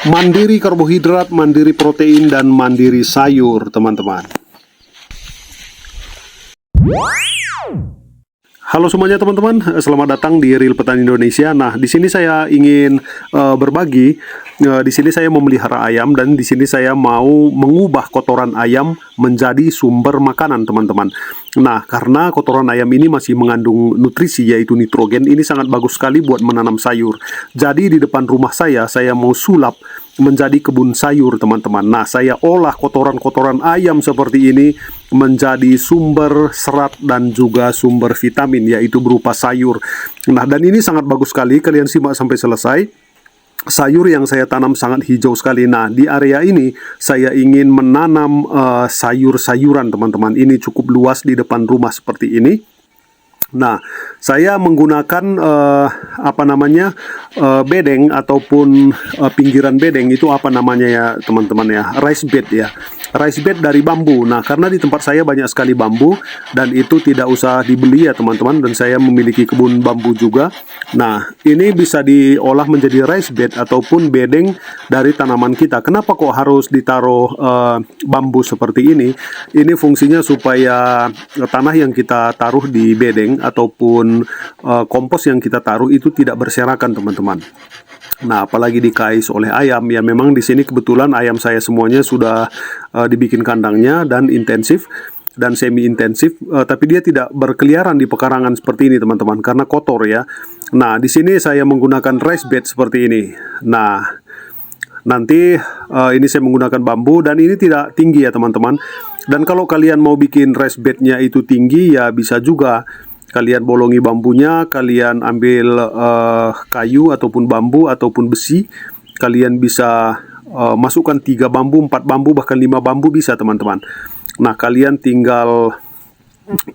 Mandiri karbohidrat, mandiri protein, dan mandiri sayur, teman-teman. Halo semuanya teman-teman, selamat datang di Real Petani Indonesia. Nah, di sini saya ingin berbagi. Di sini saya memelihara ayam dan di sini saya mau mengubah kotoran ayam menjadi sumber makanan, teman-teman. Nah, karena kotoran ayam ini masih mengandung nutrisi yaitu nitrogen, ini sangat bagus sekali buat menanam sayur. Jadi di depan rumah saya mau sulap menjadi kebun sayur, teman-teman. Nah, saya olah kotoran-kotoran ayam seperti ini menjadi sumber serat dan juga sumber vitamin, yaitu berupa sayur. Nah, dan ini sangat bagus sekali, kalian simak sampai selesai. Sayur yang saya tanam sangat hijau sekali. Nah, di area ini saya ingin menanam sayur-sayuran, teman-teman. Ini cukup luas di depan rumah seperti ini. Nah, saya menggunakan bedeng ataupun pinggiran bedeng itu apa namanya ya teman-teman ya, rice bed ya, rice bed dari bambu. Nah, karena di tempat saya banyak sekali bambu dan itu tidak usah dibeli ya teman-teman, dan saya memiliki kebun bambu juga. Nah, ini bisa diolah menjadi rice bed ataupun bedeng dari tanaman kita. Kenapa kok harus ditaruh bambu seperti ini? Ini fungsinya supaya tanah yang kita taruh di bedeng ataupun kompos yang kita taruh itu tidak berserakan, teman-teman. Nah, apalagi dikais oleh ayam ya, memang di sini kebetulan ayam saya semuanya sudah dibikin kandangnya dan intensif dan semi intensif, tapi dia tidak berkeliaran di pekarangan seperti ini, teman-teman, karena kotor ya. Nah, di sini saya menggunakan rice bed seperti ini. Nah, nanti ini saya menggunakan bambu dan ini tidak tinggi ya teman-teman. Dan kalau kalian mau bikin rice bednya itu tinggi ya bisa juga. Kalian bolongi bambunya, kalian ambil kayu ataupun bambu ataupun besi. Kalian bisa masukkan 3 bambu, 4 bambu, bahkan 5 bambu bisa teman-teman. Nah, kalian tinggal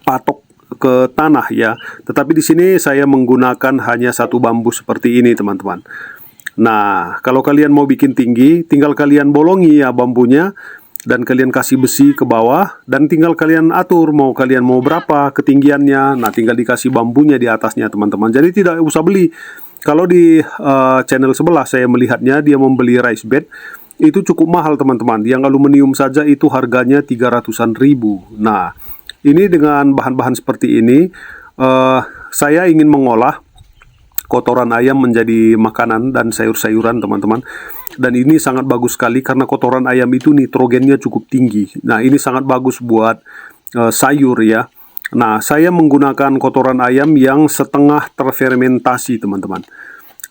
patok ke tanah ya. Tetapi di sini saya menggunakan hanya 1 bambu seperti ini teman-teman. Nah, kalau kalian mau bikin tinggi, tinggal kalian bolongi ya bambunya dan kalian kasih besi ke bawah dan tinggal kalian atur mau kalian mau berapa ketinggiannya. Nah, tinggal dikasih bambunya di atasnya teman-teman. Jadi tidak usah beli. Kalau di channel sebelah saya melihatnya dia membeli rice bed itu cukup mahal teman-teman. Yang aluminium saja itu harganya 300-an ribu. Nah, ini dengan bahan-bahan seperti ini saya ingin mengolah kotoran ayam menjadi makanan dan sayur-sayuran, teman-teman. Dan ini sangat bagus sekali karena kotoran ayam itu nitrogennya cukup tinggi. Nah, ini sangat bagus buat sayur ya. Nah, saya menggunakan kotoran ayam yang setengah terfermentasi, teman-teman.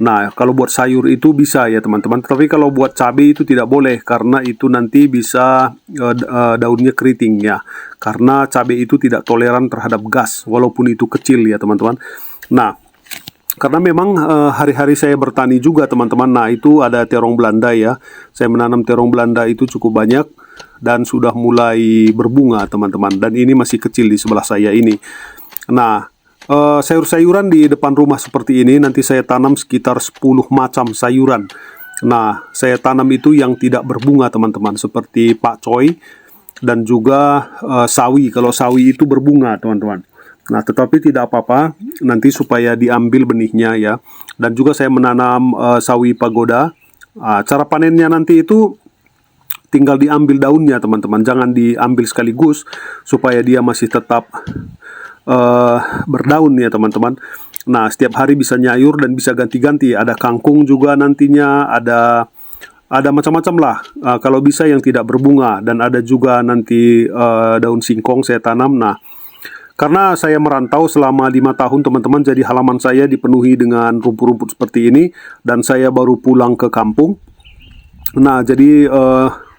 Nah, kalau buat sayur itu bisa ya teman-teman. Tapi kalau buat cabai itu tidak boleh karena itu nanti bisa daunnya keriting ya. Karena cabai itu tidak toleran terhadap gas walaupun itu kecil ya teman-teman. Nah, karena memang hari-hari saya bertani juga teman-teman. Nah, itu ada terong Belanda ya. Saya menanam terong Belanda itu cukup banyak dan sudah mulai berbunga teman-teman. Dan ini masih kecil di sebelah saya ini. Nah, sayur-sayuran di depan rumah seperti ini nanti saya tanam sekitar 10 macam sayuran. Nah, saya tanam itu yang tidak berbunga teman-teman, seperti pakcoy dan juga sawi. Kalau sawi itu berbunga teman-teman. Nah, tetapi tidak apa-apa, nanti supaya diambil benihnya ya. Dan juga saya menanam sawi pagoda. Cara panennya nanti itu tinggal diambil daunnya teman-teman, jangan diambil sekaligus supaya dia masih tetap berdaun ya teman-teman. Nah, setiap hari bisa nyayur dan bisa ganti-ganti. Ada kangkung juga nantinya, ada macam-macam lah. Kalau bisa yang tidak berbunga, dan ada juga nanti daun singkong saya tanam. Nah, karena saya merantau selama 5 tahun teman-teman, jadi halaman saya dipenuhi dengan rumput-rumput seperti ini dan saya baru pulang ke kampung. Nah, jadi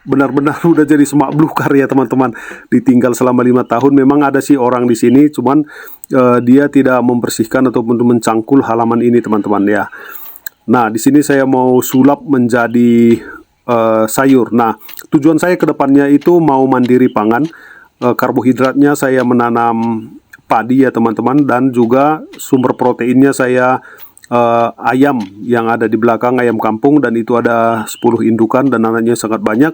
benar-benar udah jadi semak belukar ya teman-teman. Ditinggal selama 5 tahun. Memang ada sih orang di sini, cuman dia tidak membersihkan ataupun mencangkul halaman ini teman-teman ya. Nah, di sini saya mau sulap menjadi sayur. Nah, tujuan saya ke depannya itu mau mandiri pangan. Karbohidratnya saya menanam padi ya teman-teman, dan juga sumber proteinnya saya ayam yang ada di belakang, ayam kampung, dan itu ada 10 indukan dan anaknya sangat banyak,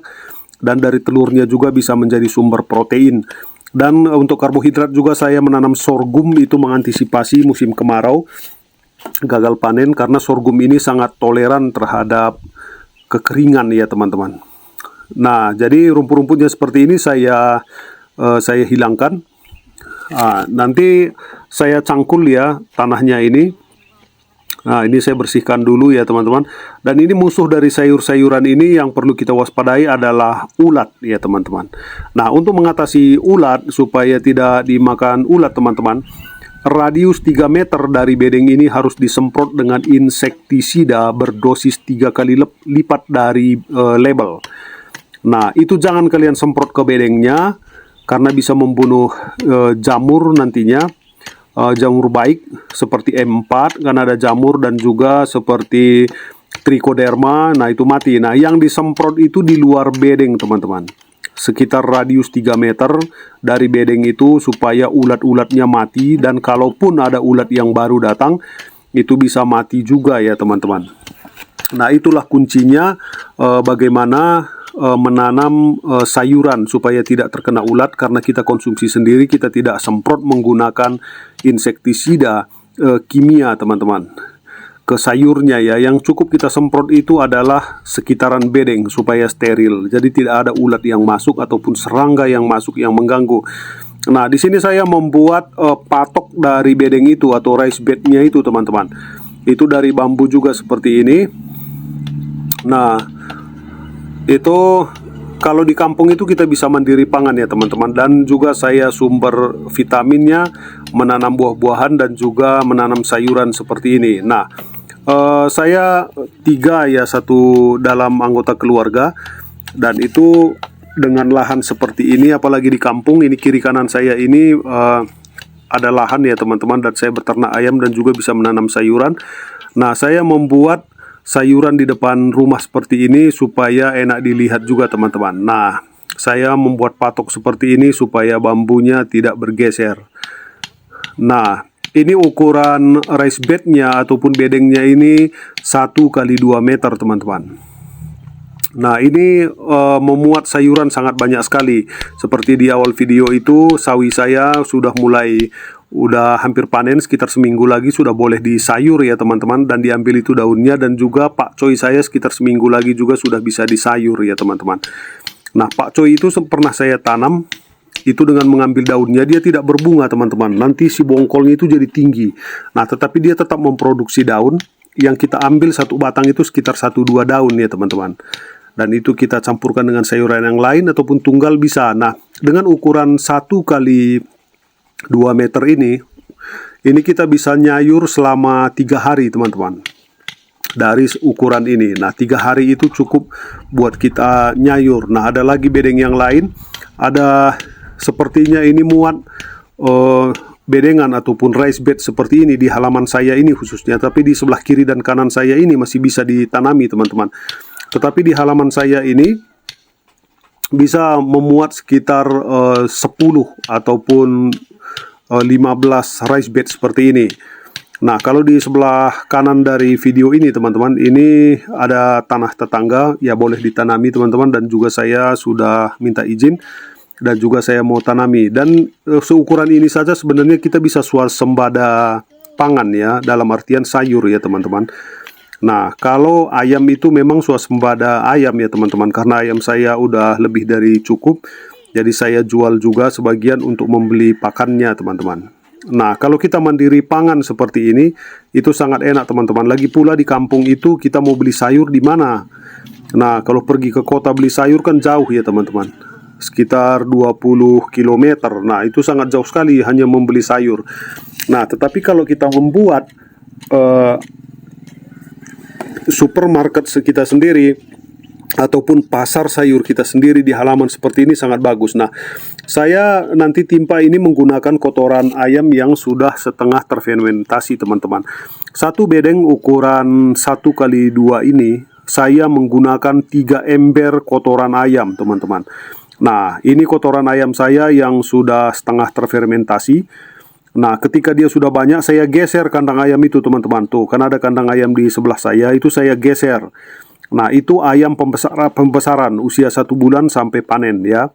dan dari telurnya juga bisa menjadi sumber protein. Dan untuk karbohidrat juga saya menanam sorghum, itu mengantisipasi musim kemarau gagal panen, karena sorghum ini sangat toleran terhadap kekeringan ya teman-teman. Nah, jadi rumput-rumputnya seperti ini saya hilangkan. Nanti saya cangkul ya tanahnya ini. Nah, ini saya bersihkan dulu ya teman-teman. Dan ini musuh dari sayur-sayuran ini yang perlu kita waspadai adalah ulat ya teman-teman. Nah, untuk mengatasi ulat supaya tidak dimakan ulat teman-teman, radius 3 meter dari bedeng ini harus disemprot dengan insektisida berdosis 3 kali lipat dari label. Nah, itu jangan kalian semprot ke bedengnya karena bisa membunuh jamur nantinya. Jamur baik seperti M4 kan ada jamur, dan juga seperti trichoderma, nah itu mati. Nah, yang disemprot itu di luar bedeng teman-teman, sekitar radius 3 meter dari bedeng itu, supaya ulat-ulatnya mati. Dan kalaupun ada ulat yang baru datang, itu bisa mati juga ya teman-teman. Nah, itulah kuncinya bagaimana menanam sayuran supaya tidak terkena ulat, karena kita konsumsi sendiri, kita tidak semprot menggunakan insektisida kimia teman-teman ke sayurnya ya. Yang cukup kita semprot itu adalah sekitaran bedeng supaya steril, jadi tidak ada ulat yang masuk ataupun serangga yang masuk yang mengganggu. Nah, di sini saya membuat patok dari bedeng itu atau raised bednya itu teman-teman, itu dari bambu juga seperti ini. Nah, itu kalau di kampung itu kita bisa mandiri pangan ya teman-teman. Dan juga saya sumber vitaminnya menanam buah-buahan dan juga menanam sayuran seperti ini. Nah, saya 3 ya, 1 dalam anggota keluarga, dan itu dengan lahan seperti ini, apalagi di kampung ini. Kiri kanan saya ini ada lahan ya teman-teman, dan saya beternak ayam dan juga bisa menanam sayuran. Nah, saya membuat sayuran di depan rumah seperti ini supaya enak dilihat juga teman-teman. Nah, saya membuat patok seperti ini supaya bambunya tidak bergeser. Nah, ini ukuran raised bednya ataupun bedengnya ini 1 kali 2 meter teman-teman. Nah, ini memuat sayuran sangat banyak sekali. Seperti di awal video itu, sawi saya udah hampir panen, sekitar seminggu lagi sudah boleh disayur ya teman-teman, dan diambil itu daunnya. Dan juga pakcoy saya sekitar seminggu lagi juga sudah bisa disayur ya teman-teman. Nah, pakcoy itu pernah saya tanam, itu dengan mengambil daunnya dia tidak berbunga teman-teman, nanti si bongkolnya itu jadi tinggi. Nah, tetapi dia tetap memproduksi daun. Yang kita ambil 1 batang itu sekitar 1-2 daun ya teman-teman, dan itu kita campurkan dengan sayuran yang lain ataupun tunggal bisa. Nah, dengan ukuran 1 kali 2 meter ini kita bisa nyayur selama 3 hari teman-teman dari ukuran ini. Nah, 3 hari itu cukup buat kita nyayur. Nah, ada lagi bedeng yang lain, ada sepertinya ini muat bedengan ataupun raised bed seperti ini di halaman saya ini khususnya, tapi di sebelah kiri dan kanan saya ini masih bisa ditanami teman-teman. Tetapi di halaman saya ini bisa memuat sekitar 10 ataupun 15 raised bed seperti ini. Nah, kalau di sebelah kanan dari video ini teman-teman, ini ada tanah tetangga, ya boleh ditanami teman-teman, dan juga saya sudah minta izin dan juga saya mau tanami. Dan seukuran ini saja sebenarnya kita bisa swasembada pangan ya, dalam artian sayur ya teman-teman. Nah, kalau ayam itu memang swasembada ayam ya teman-teman, karena ayam saya udah lebih dari cukup. Jadi saya jual juga sebagian untuk membeli pakannya teman-teman. Nah, kalau kita mandiri pangan seperti ini, itu sangat enak teman-teman. Lagi pula di kampung itu kita mau beli sayur di mana? Nah, kalau pergi ke kota beli sayur kan jauh ya teman-teman, sekitar 20 km. Nah, itu sangat jauh sekali hanya membeli sayur. Nah, tetapi kalau kita membuat supermarket kita sendiri ataupun pasar sayur kita sendiri di halaman seperti ini sangat bagus. Nah, saya nanti timpa ini menggunakan kotoran ayam yang sudah setengah terfermentasi teman-teman. 1 bedeng ukuran 1 kali 2 ini saya menggunakan 3 ember kotoran ayam teman-teman. Nah, ini kotoran ayam saya yang sudah setengah terfermentasi. Nah, ketika dia sudah banyak, saya geser kandang ayam itu teman-teman. Tuh, kan ada kandang ayam di sebelah saya, itu saya geser. Nah, itu ayam pembesaran usia 1 bulan sampai panen ya.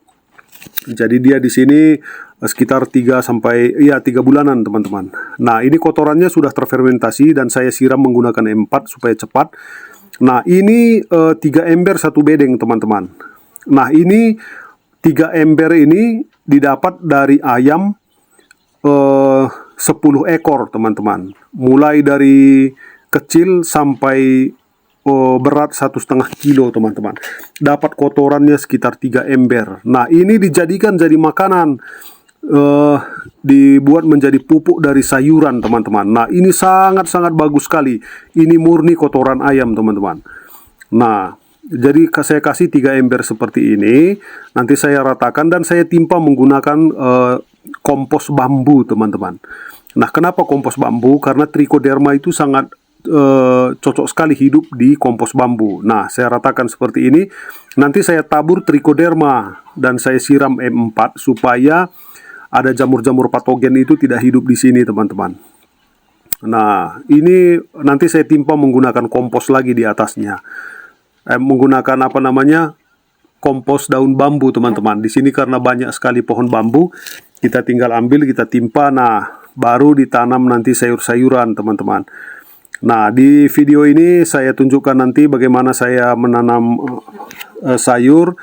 Jadi dia di sini sekitar 3 bulanan teman-teman. Nah, ini kotorannya sudah terfermentasi dan saya siram menggunakan M4 supaya cepat. Nah, ini 3 ember satu bedeng, teman-teman. Nah, ini 3 ember ini didapat dari ayam 10 ekor, teman-teman. Mulai dari kecil sampai berat 1,5 kilo, teman-teman. Dapat kotorannya sekitar 3 ember. Nah, ini dijadikan jadi makanan, dibuat menjadi pupuk dari sayuran, teman-teman. Nah, ini sangat-sangat bagus sekali. Ini murni kotoran ayam, teman-teman. Nah, jadi saya kasih 3 ember seperti ini. Nanti saya ratakan dan saya timpa menggunakan kompos bambu, teman-teman. Nah, kenapa kompos bambu? Karena trichoderma itu sangat cocok sekali hidup di kompos bambu. Nah, saya ratakan seperti ini. Nanti saya tabur trichoderma dan saya siram M4 supaya ada jamur-jamur patogen itu tidak hidup di sini, teman-teman. Nah, ini nanti saya timpa menggunakan kompos lagi di atasnya. Menggunakan apa namanya? Kompos daun bambu, teman-teman. Di sini karena banyak sekali pohon bambu, kita tinggal ambil, kita timpa. Nah, baru ditanam nanti sayur-sayuran, teman-teman. Nah, di video ini saya tunjukkan nanti bagaimana saya menanam sayur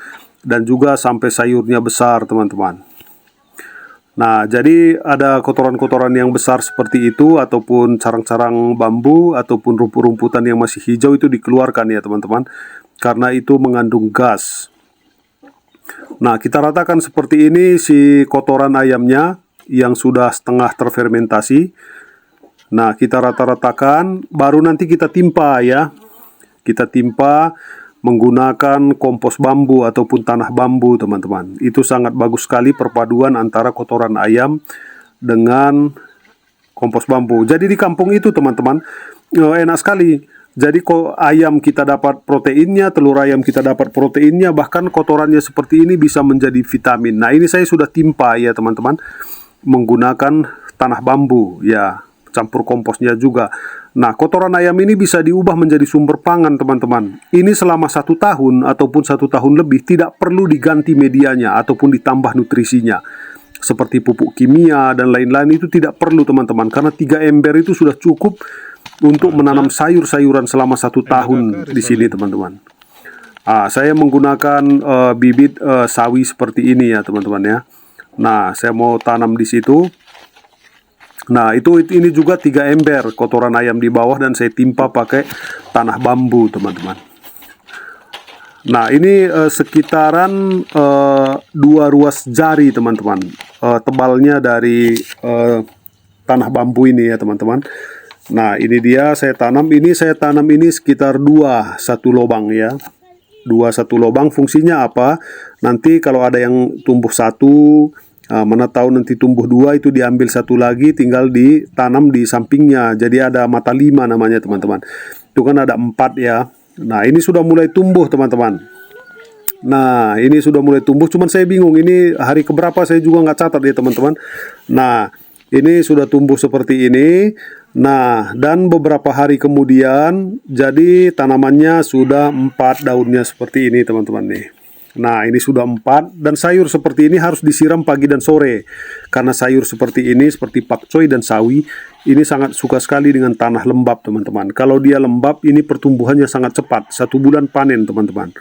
dan juga sampai sayurnya besar, teman-teman. Nah, jadi ada kotoran-kotoran yang besar seperti itu, ataupun carang-carang bambu, ataupun rumput-rumputan yang masih hijau itu dikeluarkan ya, teman-teman. Karena itu mengandung gas. Nah, kita ratakan seperti ini si kotoran ayamnya yang sudah setengah terfermentasi. Nah, kita rata-ratakan, baru nanti kita timpa ya. Kita timpa menggunakan kompos bambu ataupun tanah bambu, teman-teman. Itu sangat bagus sekali perpaduan antara kotoran ayam dengan kompos bambu. Jadi di kampung itu, teman-teman, enak sekali. Jadi kok ayam kita dapat proteinnya, telur ayam kita dapat proteinnya, bahkan kotorannya seperti ini bisa menjadi vitamin. Nah, ini saya sudah timpa ya, teman-teman, menggunakan tanah bambu ya. Campur komposnya juga. Nah, kotoran ayam ini bisa diubah menjadi sumber pangan, teman-teman. Ini selama 1 tahun ataupun 1 tahun lebih tidak perlu diganti medianya ataupun ditambah nutrisinya. Seperti pupuk kimia dan lain-lain itu tidak perlu, teman-teman. Karena 3 ember itu sudah cukup untuk menanam sayur-sayuran selama 1 tahun di sini, teman-teman. Saya menggunakan bibit sawi seperti ini ya, teman-teman ya. Nah, saya mau tanam di situ. Nah, ini juga 3 ember kotoran ayam di bawah dan saya timpa pakai tanah bambu, teman-teman. Nah, ini sekitaran 2 ruas jari, teman-teman. Tebalnya dari tanah bambu ini ya, teman-teman. Nah, ini dia saya tanam. Saya tanam ini sekitar 1 lubang ya. 1 lubang, fungsinya apa? Nanti kalau ada yang tumbuh 1, mana tahu nanti tumbuh 2, itu diambil 1 lagi, tinggal ditanam di sampingnya. Jadi ada mata 5 namanya, teman-teman. Itu kan ada 4 ya. Nah, ini sudah mulai tumbuh, teman-teman. Nah, ini sudah mulai tumbuh. Cuman saya bingung, ini hari keberapa saya juga nggak catat ya, teman-teman. Nah, ini sudah tumbuh seperti ini. Nah, dan beberapa hari kemudian, jadi tanamannya sudah 4 daunnya seperti ini, teman-teman nih. Nah, ini sudah 4, dan sayur seperti ini harus disiram pagi dan sore. Karena sayur seperti ini, seperti pakcoy dan sawi, ini sangat suka sekali dengan tanah lembab, teman-teman. Kalau dia lembab, ini pertumbuhannya sangat cepat. 1 bulan panen, teman-teman.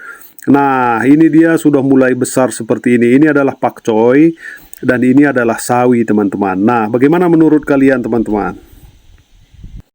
Nah, ini dia sudah mulai besar seperti ini. Ini adalah pakcoy, dan ini adalah sawi, teman-teman. Nah, bagaimana menurut kalian, teman-teman?